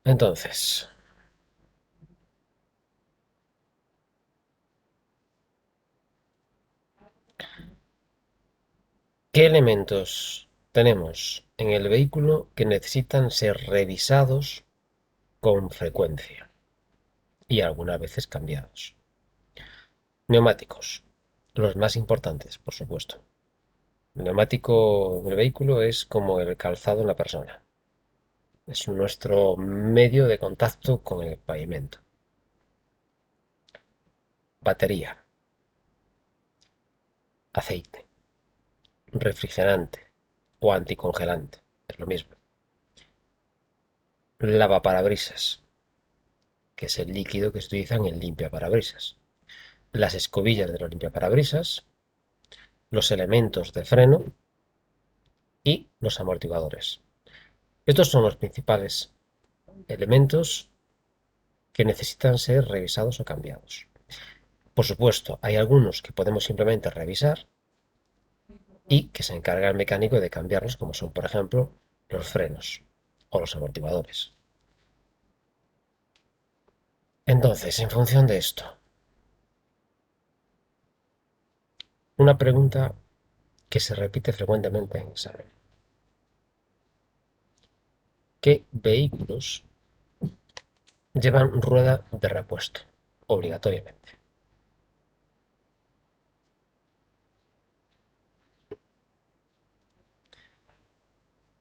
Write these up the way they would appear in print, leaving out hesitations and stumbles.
Entonces, ¿qué elementos tenemos en el vehículo que necesitan ser revisados con frecuencia y algunas veces cambiados? Neumáticos, los más importantes, por supuesto. El neumático del vehículo es como el calzado en la persona. Es nuestro medio de contacto con el pavimento. Batería, aceite, refrigerante o anticongelante. Es lo mismo. Lavaparabrisas, que es el líquido que se utiliza en el limpiaparabrisas. Las escobillas de los limpiaparabrisas, los elementos de freno y los amortiguadores. Estos son los principales elementos que necesitan ser revisados o cambiados. Por supuesto, hay algunos que podemos simplemente revisar y que se encarga el mecánico de cambiarlos, como son, por ejemplo, los frenos o los amortiguadores. Entonces, en función de esto, una pregunta que se repite frecuentemente en examen. ¿Qué vehículos llevan rueda de repuesto? Obligatoriamente.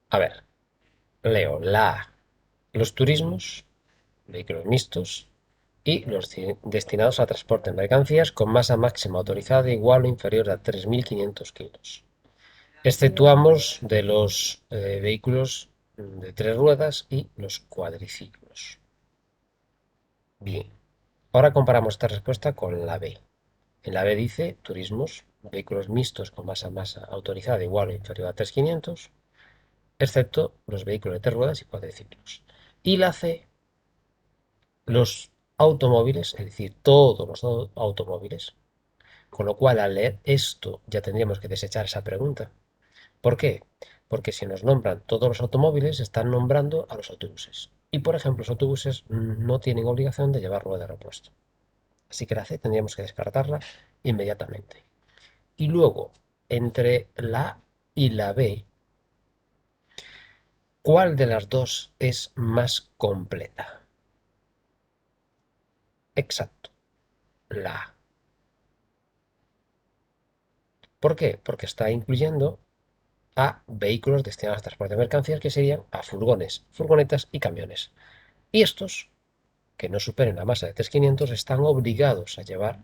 A ver, leo la A. Los turismos, vehículos mixtos, y los destinados a transporte de mercancías con masa máxima autorizada igual o inferior a 3.500 kilos. Exceptuamos de los vehículos de tres ruedas y los cuadriciclos. Bien, ahora comparamos esta respuesta con la B. En la B dice turismos, vehículos mixtos con masa autorizada igual o inferior a 3.500, excepto los vehículos de tres ruedas y cuadriciclos. Y la C, los automóviles, es decir, todos los automóviles. Con lo cual, al leer esto, ya tendríamos que desechar esa pregunta. ¿Por qué? Porque si nos nombran todos los automóviles, están nombrando a los autobuses. Y, por ejemplo, los autobuses no tienen obligación de llevar rueda de repuesto. Así que la C tendríamos que descartarla inmediatamente. Y luego, entre la A y la B, ¿cuál de las dos es más completa? Exacto, la A. ¿Por qué? Porque está incluyendo a vehículos destinados a transporte de mercancías, que serían a furgones, furgonetas y camiones. Y estos, que no superen la masa de 3.500, están obligados a llevar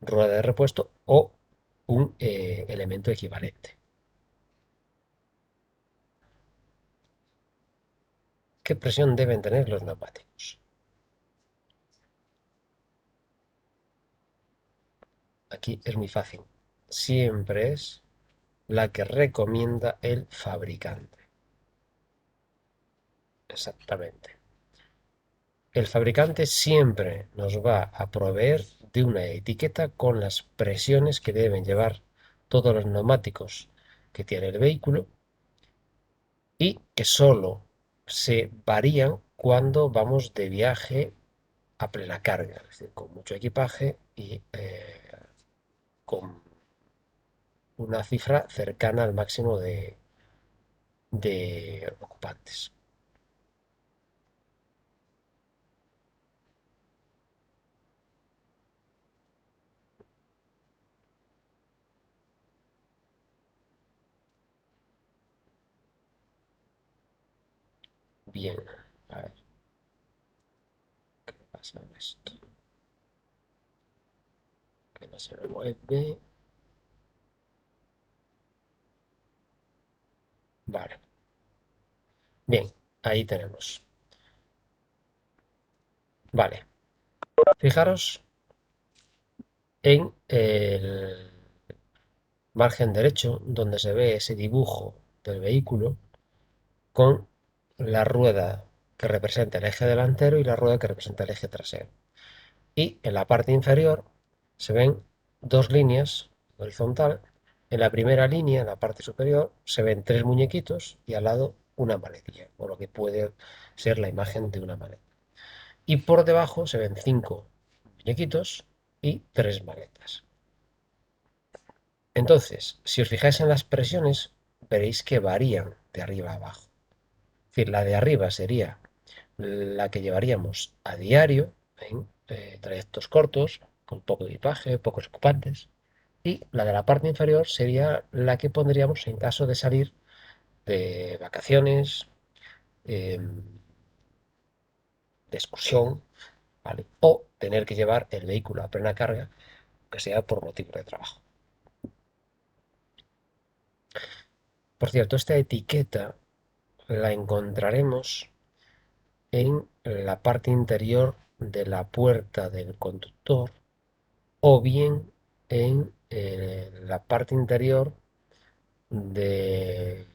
rueda de repuesto o un elemento equivalente. ¿Qué presión deben tener los neumáticos? Aquí es muy fácil. Siempre es la que recomienda el fabricante. Exactamente. El fabricante siempre nos va a proveer de una etiqueta con las presiones que deben llevar todos los neumáticos que tiene el vehículo y que solo se varían cuando vamos de viaje a plena carga, es decir, con mucho equipaje y con una cifra cercana al máximo de ocupantes. Bien, a ver, ¿qué pasa con esto? Que no se me mueve. Vale, bien, ahí tenemos. Vale, fijaros en el margen derecho donde se ve ese dibujo del vehículo con la rueda que representa el eje delantero y la rueda que representa el eje trasero. Y en la parte inferior se ven dos líneas horizontal. En la primera línea, en la parte superior, se ven tres muñequitos y al lado una maletilla, o lo que puede ser la imagen de una maleta. Y por debajo se ven cinco muñequitos y tres maletas. Entonces, si os fijáis en las presiones, veréis que varían de arriba a abajo. Es decir, la de arriba sería la que llevaríamos a diario en trayectos cortos, con poco equipaje, pocos ocupantes. Y la de la parte inferior sería la que pondríamos en caso de salir de vacaciones, de excursión, ¿vale? O tener que llevar el vehículo a plena carga, que sea por motivo de trabajo. Por cierto, esta etiqueta la encontraremos en la parte interior de la puerta del conductor o bien en la parte interior de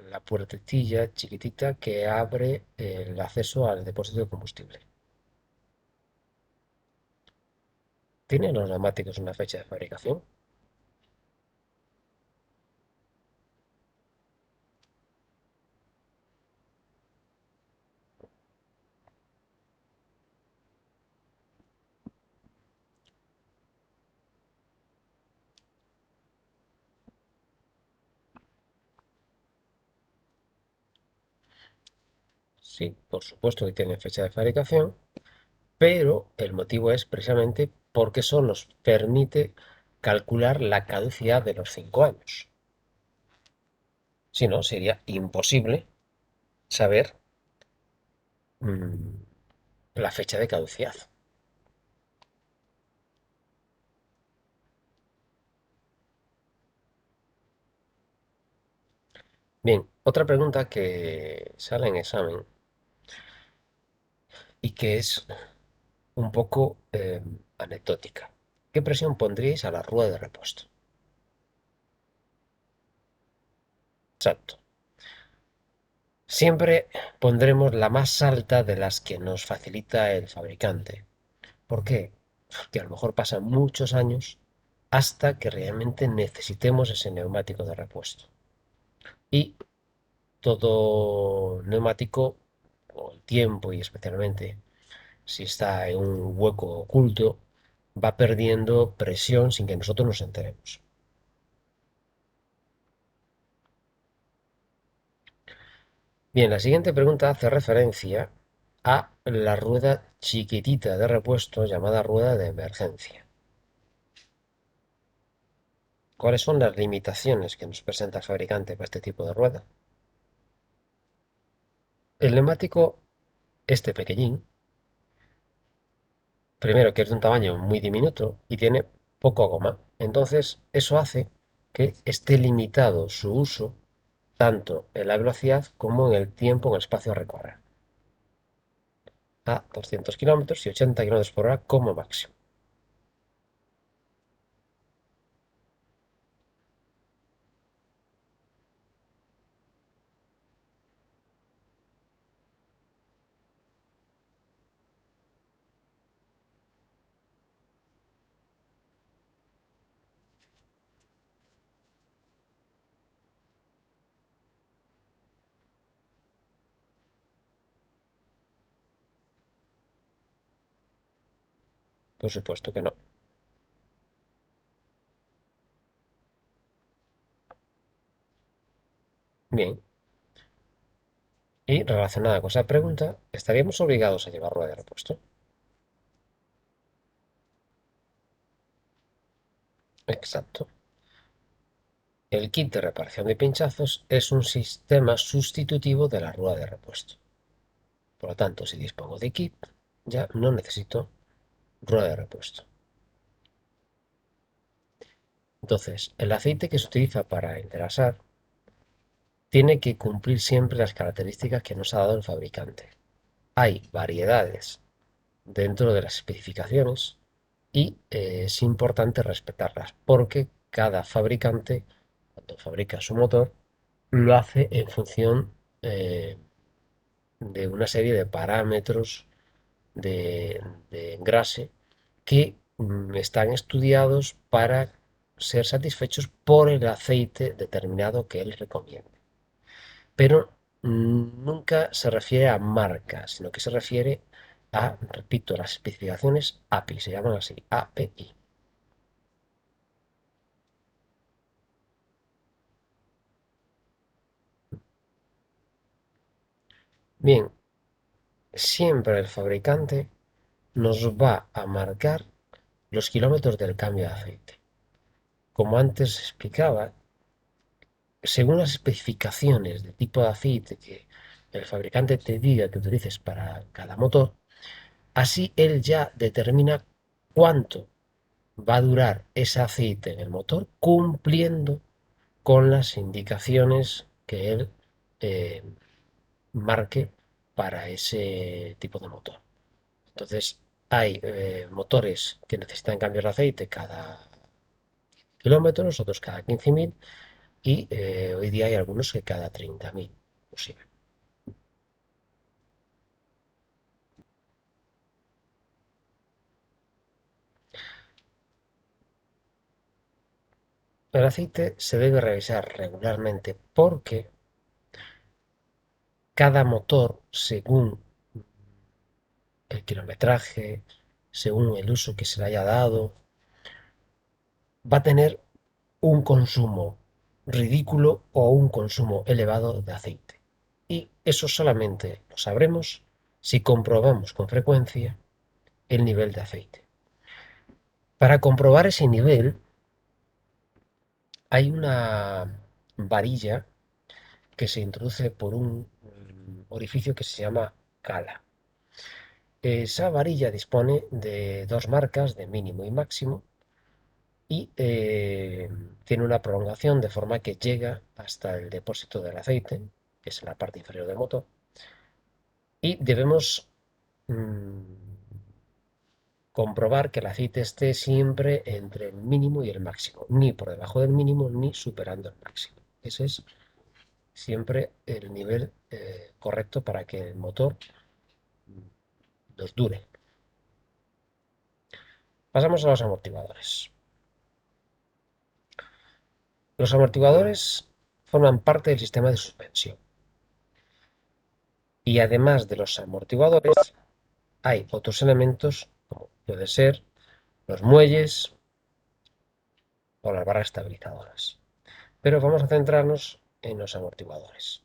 la puertecilla chiquitita que abre el acceso al depósito de combustible. ¿Tienen los neumáticos una fecha de fabricación? Sí, por supuesto que tienen fecha de fabricación, pero el motivo es precisamente porque eso nos permite calcular la caducidad de los 5 años. Si no, sería imposible saber mm, la fecha de caducidad. Bien, otra pregunta que sale en examen y que es un poco anecdótica. ¿Qué presión pondríais a la rueda de repuesto? Exacto. Siempre pondremos la más alta de las que nos facilita el fabricante. ¿Por qué? Porque a lo mejor pasan muchos años hasta que realmente necesitemos ese neumático de repuesto. Y todo neumático, con el tiempo y especialmente si está en un hueco oculto, va perdiendo presión sin que nosotros nos enteremos. Bien, la siguiente pregunta hace referencia a la rueda chiquitita de repuesto llamada rueda de emergencia. ¿Cuáles son las limitaciones que nos presenta el fabricante para este tipo de rueda? El neumático, este pequeñín, primero que es de un tamaño muy diminuto y tiene poco goma. Entonces, eso hace que esté limitado su uso tanto en la velocidad como en el tiempo, en el espacio a recorrer, a 200 kilómetros y 80 kilómetros por hora como máximo. Por supuesto que no. Bien, y relacionada con esa pregunta, ¿estaríamos obligados a llevar rueda de repuesto? Exacto. El kit de reparación de pinchazos es un sistema sustitutivo de la rueda de repuesto. Por lo tanto, si dispongo de kit, ya no necesito rueda de repuesto. Entonces, el aceite que se utiliza para engrasar tiene que cumplir siempre las características que nos ha dado el fabricante. Hay variedades dentro de las especificaciones y es importante respetarlas porque cada fabricante, cuando fabrica su motor, lo hace en función de una serie de parámetros de, de engrase que están estudiados para ser satisfechos por el aceite determinado que él recomienda. Pero nunca se refiere a marca, sino que se refiere a, repito, las especificaciones API, se llaman así, API. Bien, siempre el fabricante nos va a marcar los kilómetros del cambio de aceite. Como antes explicaba, según las especificaciones del tipo de aceite que el fabricante te diga que utilices para cada motor, así él ya determina cuánto va a durar ese aceite en el motor cumpliendo con las indicaciones que él eh, marque para ese tipo de motor. Entonces, hay motores que necesitan cambios de aceite cada kilómetros, otros cada 15.000 y hoy día hay algunos que cada 30.000. Posible. El aceite se debe revisar regularmente porque cada motor, según el kilometraje, según el uso que se le haya dado, va a tener un consumo ridículo o un consumo elevado de aceite. Y eso solamente lo sabremos si comprobamos con frecuencia el nivel de aceite. Para comprobar ese nivel hay una varilla que se introduce por un orificio que se llama cala. Esa varilla dispone de dos marcas de mínimo y máximo y tiene una prolongación de forma que llega hasta el depósito del aceite, que es la parte inferior del motor, y debemos mm, comprobar que el aceite esté siempre entre el mínimo y el máximo, ni por debajo del mínimo ni superando el máximo. Ese es siempre el nivel correcto para que el motor nos dure. Pasamos a los amortiguadores. Los amortiguadores forman parte del sistema de suspensión. Y además de los amortiguadores, hay otros elementos como puede ser los muelles o las barras estabilizadoras. Pero vamos a centrarnos en los amortiguadores.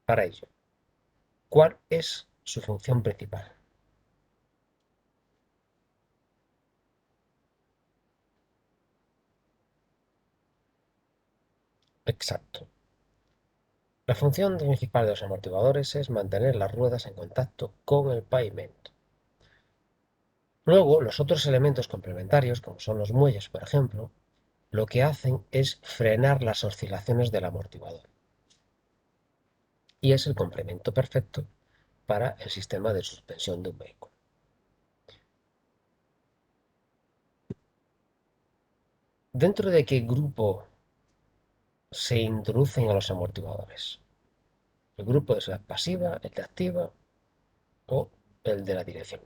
Para ello, ¿cuál es su función principal? Exacto. La función principal de los amortiguadores es mantener las ruedas en contacto con el pavimento. Luego, los otros elementos complementarios, como son los muelles, por ejemplo, lo que hacen es frenar las oscilaciones del amortiguador. Y es el complemento perfecto para el sistema de suspensión de un vehículo. ¿Dentro de qué grupo se introducen a los amortiguadores? ¿El grupo de seguridad pasiva, el de activa o el de la dirección?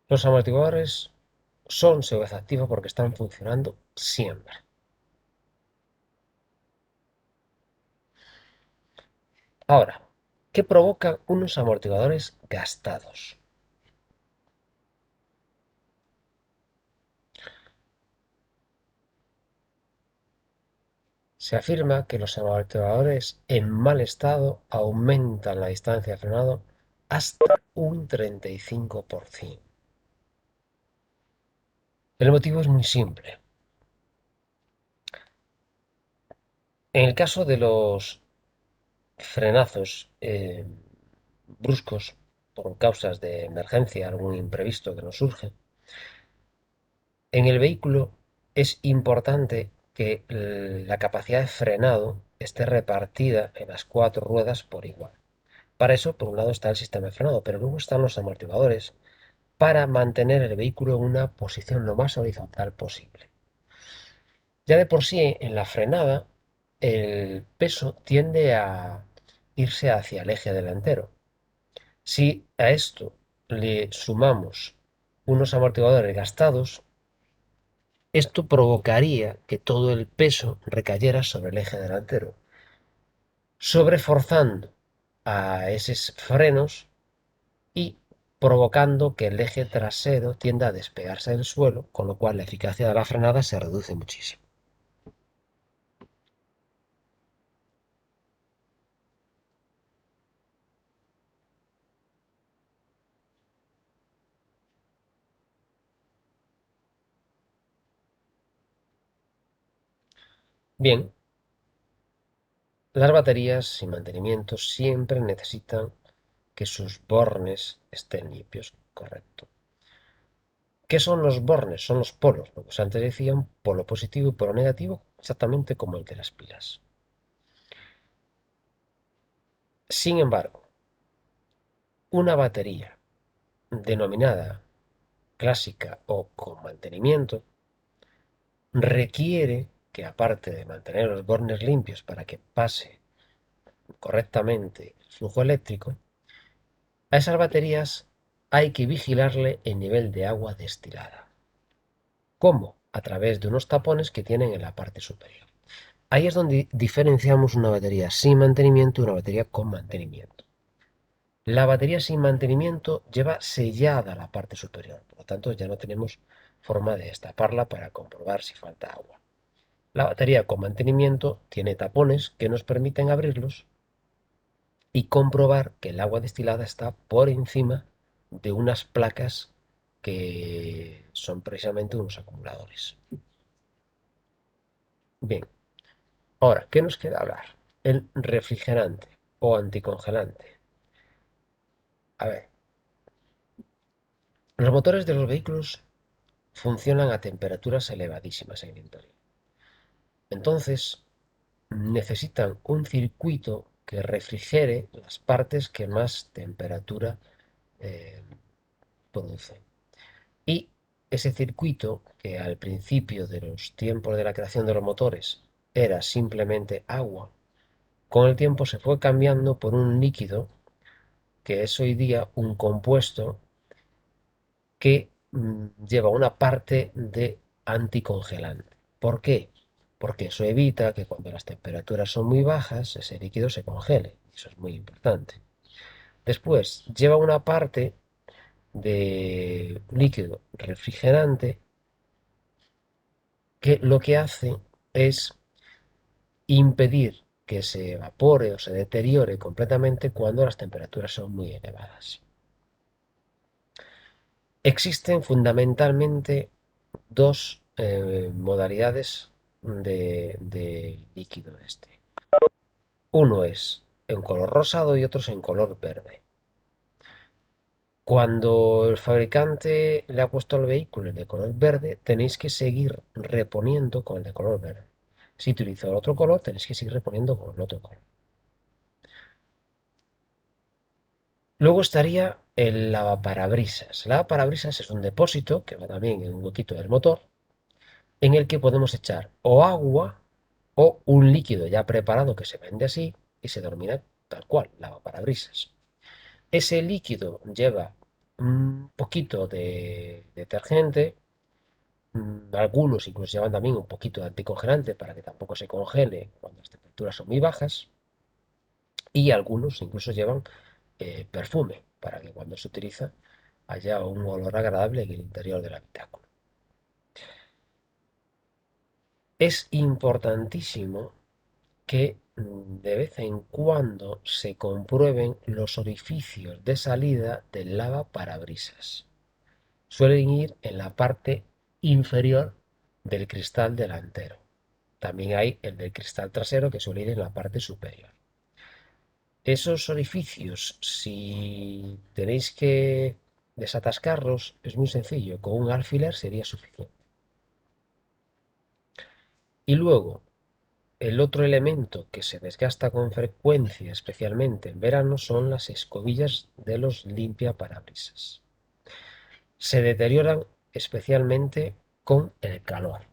Los amortiguadores son seguridad activa porque están funcionando siempre. Ahora, ¿qué provocan unos amortiguadores gastados? Se afirma que los amortiguadores en mal estado aumentan la distancia de frenado hasta un 35%. El motivo es muy simple. En el caso de los frenazos bruscos por causas de emergencia, algún imprevisto que nos surge, en el vehículo es importante que la capacidad de frenado esté repartida en las cuatro ruedas por igual. Para eso, por un lado está el sistema de frenado, pero luego están los amortiguadores para mantener el vehículo en una posición lo más horizontal posible. Ya de por sí, en la frenada, el peso tiende a irse hacia el eje delantero. Si a esto le sumamos unos amortiguadores gastados, Esto provocaría que todo el peso recayera sobre el eje delantero, sobreforzando a esos frenos y provocando que el eje trasero tienda a despegarse del suelo, con lo cual la eficacia de la frenada se reduce muchísimo. Bien, las baterías sin mantenimiento siempre necesitan que sus bornes estén limpios, correcto. ¿Qué son los bornes? Son los polos, lo que os antes decía, un polo positivo y polo negativo, exactamente como el de las pilas. Sin embargo, una batería denominada clásica o con mantenimiento requiere que, aparte de mantener los bornes limpios para que pase correctamente el flujo eléctrico, a esas baterías hay que vigilarle el nivel de agua destilada. ¿Cómo? A través de unos tapones que tienen en la parte superior. Ahí es donde diferenciamos una batería sin mantenimiento y una batería con mantenimiento. La batería sin mantenimiento lleva sellada la parte superior, por lo tanto ya no tenemos forma de destaparla para comprobar si falta agua. La batería con mantenimiento tiene tapones que nos permiten abrirlos y comprobar que el agua destilada está por encima de unas placas que son precisamente unos acumuladores. Bien, ahora, ¿qué nos queda hablar? El refrigerante o anticongelante. A ver, los motores de los vehículos funcionan a temperaturas elevadísimas en el interior. Entonces, necesitan un circuito que refrigere las partes que más temperatura eh, producen. Y ese circuito, que al principio de los tiempos de la creación de los motores era simplemente agua, con el tiempo se fue cambiando por un líquido que es hoy día un compuesto que lleva una parte de anticongelante. ¿Por qué? Porque eso evita que cuando las temperaturas son muy bajas ese líquido se congele. Eso es muy importante. Después lleva una parte de líquido refrigerante que lo que hace es impedir que se evapore o se deteriore completamente cuando las temperaturas son muy elevadas. Existen fundamentalmente dos modalidades de líquido este. Uno es en color rosado y otro es en color verde. Cuando el fabricante le ha puesto al vehículo el de color verde, tenéis que seguir reponiendo con el de color verde. Si utiliza otro color, tenéis que seguir reponiendo con el otro color. Luego estaría el lavaparabrisas. El lavaparabrisas es un depósito que va también en un huequito del motor, en el que podemos echar o agua o un líquido ya preparado que se vende así y se denomina tal cual, lavaparabrisas. Ese líquido lleva un poquito de detergente, algunos incluso llevan también un poquito de anticongelante para que tampoco se congele cuando las temperaturas son muy bajas, y algunos incluso llevan perfume para que cuando se utiliza haya un olor agradable en el interior del habitáculo. Es importantísimo que de vez en cuando se comprueben los orificios de salida del lavaparabrisas. Suelen ir en la parte inferior del cristal delantero. También hay el del cristal trasero que suele ir en la parte superior. Esos orificios, si tenéis que desatascarlos, es muy sencillo. Con un alfiler sería suficiente. Y luego, el otro elemento que se desgasta con frecuencia, especialmente en verano, son las escobillas de los limpiaparabrisas. Se deterioran especialmente con el calor.